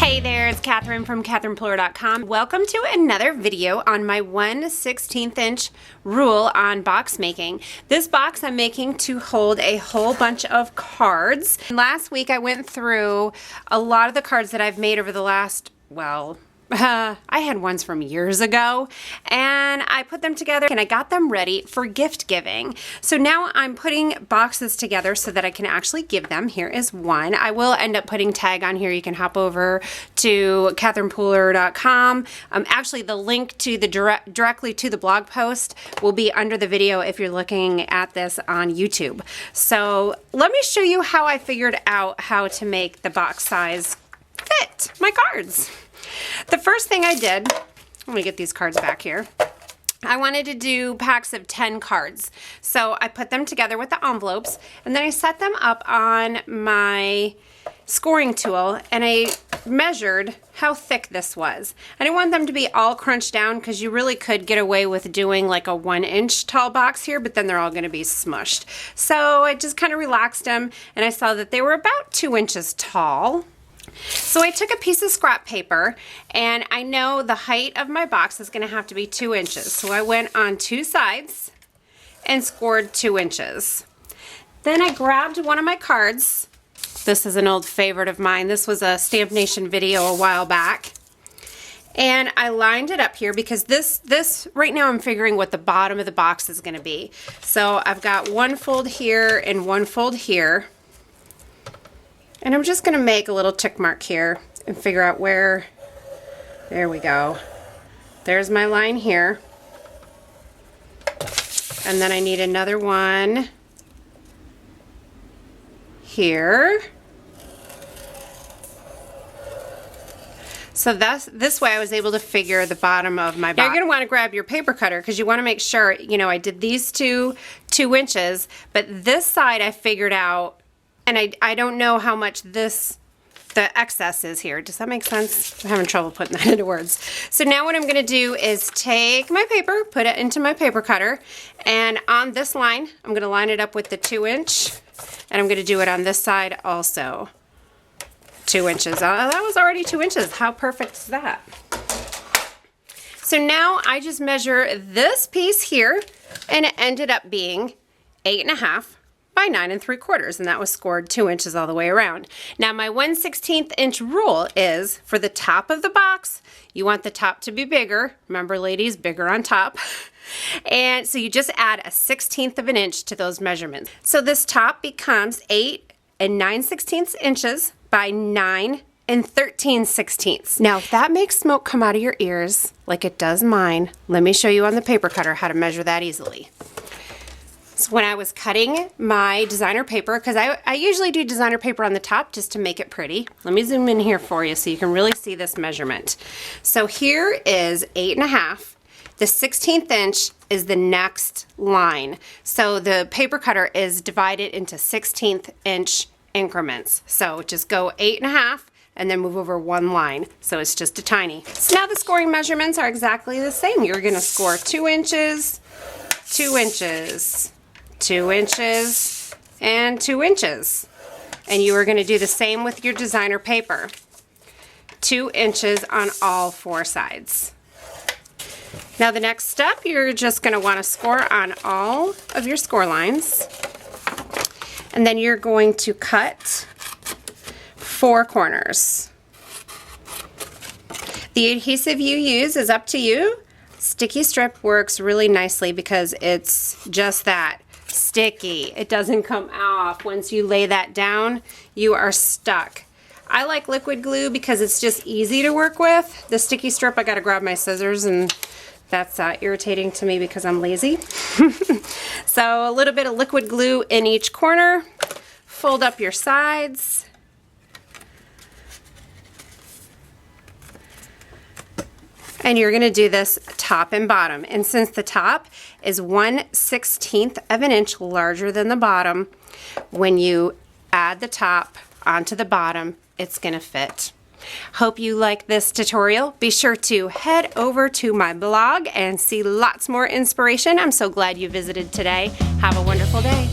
Hey there, it's Catherine from CatherinePuller.com. Welcome to another video on my 1/16 inch rule on box making. This box I'm making to hold a whole bunch of cards. Last week I went through a lot of the cards that I've made over the last, I had ones from years ago, and I put them together and I got them ready for gift giving. So now I'm putting boxes together so that I can actually give them. Here is one. I will end up putting tag on here. You can hop over to CatherinePuller.com. Actually, the link to the directly to the blog post will be under the video if you're looking at this on YouTube. So let me show you how I figured out how to make the box size fit my cards. The first thing I did, let me get these cards back here. I wanted to do packs of 10 cards. So I put them together with the envelopes and then I set them up on my scoring tool and I measured how thick this was. I didn't want them to be all crunched down because you really could get away with doing like a 1-inch tall box here, but then they're all going to be smushed. So I just kind of relaxed them and I saw that they were about 2 inches tall. So I took a piece of scrap paper and I know the height of my box is going to have to be 2 inches. So I went on two sides and scored 2 inches. Then I grabbed one of my cards. This is an old favorite of mine. This was a Stamp Nation video a while back. And I lined it up here because this right now I'm figuring what the bottom of the box is going to be. So I've got one fold here and one fold here. And I'm just going to make a little tick mark here and figure out where, there we go. There's my line here. And then I need another one here. So this way I was able to figure the bottom of my box. Now you're going to want to grab your paper cutter because you want to make sure, you know, I did these two 2 inches, but this side I figured out. And I don't know how much the excess is here. Does that make sense? I'm having trouble putting that into words. So now what I'm going to do is take my paper, put it into my paper cutter, and on this line, I'm going to line it up with the 2 inch, and I'm going to do it on this side also. 2 inches. That was already 2 inches. How perfect is that? So now I just measure this piece here, and it ended up being 8.5 by 9 3/4, and that was scored 2 inches all the way around. Now my 1/16 inch rule is for the top of the box, you want the top to be bigger. Remember ladies, bigger on top. And so you just add a 1/16 of an inch to those measurements. So this top becomes 8 9/16 inches by 9 13/16. Now if that makes smoke come out of your ears like it does mine, let me show you on the paper cutter how to measure that easily. So when I was cutting my designer paper, because I usually do designer paper on the top just to make it pretty. Let me zoom in here for you so you can really see this measurement. So here is 8.5. The 1/16 inch is the next line. So the paper cutter is divided into 1/16 inch increments. So just go 8.5 and then move over one line. So it's just a tiny. So now the scoring measurements are exactly the same. You're going to score 2 inches, 2 inches, 2 inches, and 2 inches. And you are going to do the same with your designer paper. 2 inches on all 4 sides. Now the next step, you're just going to want to score on all of your score lines. And then you're going to cut 4 corners. The adhesive you use is up to you. Sticky strip works really nicely because it's just that. Sticky. It doesn't come off. Once you lay that down, you are stuck. I like liquid glue because it's just easy to work with. The sticky strip, I gotta grab my scissors, and that's irritating to me because I'm lazy. So a little bit of liquid glue in each corner. Fold up your sides. And you're going to do this top and bottom. And since the top is 1/16 of an inch larger than the bottom, when you add the top onto the bottom, it's going to fit. Hope you like this tutorial. Be sure to head over to my blog and see lots more inspiration. I'm so glad you visited today. Have a wonderful day.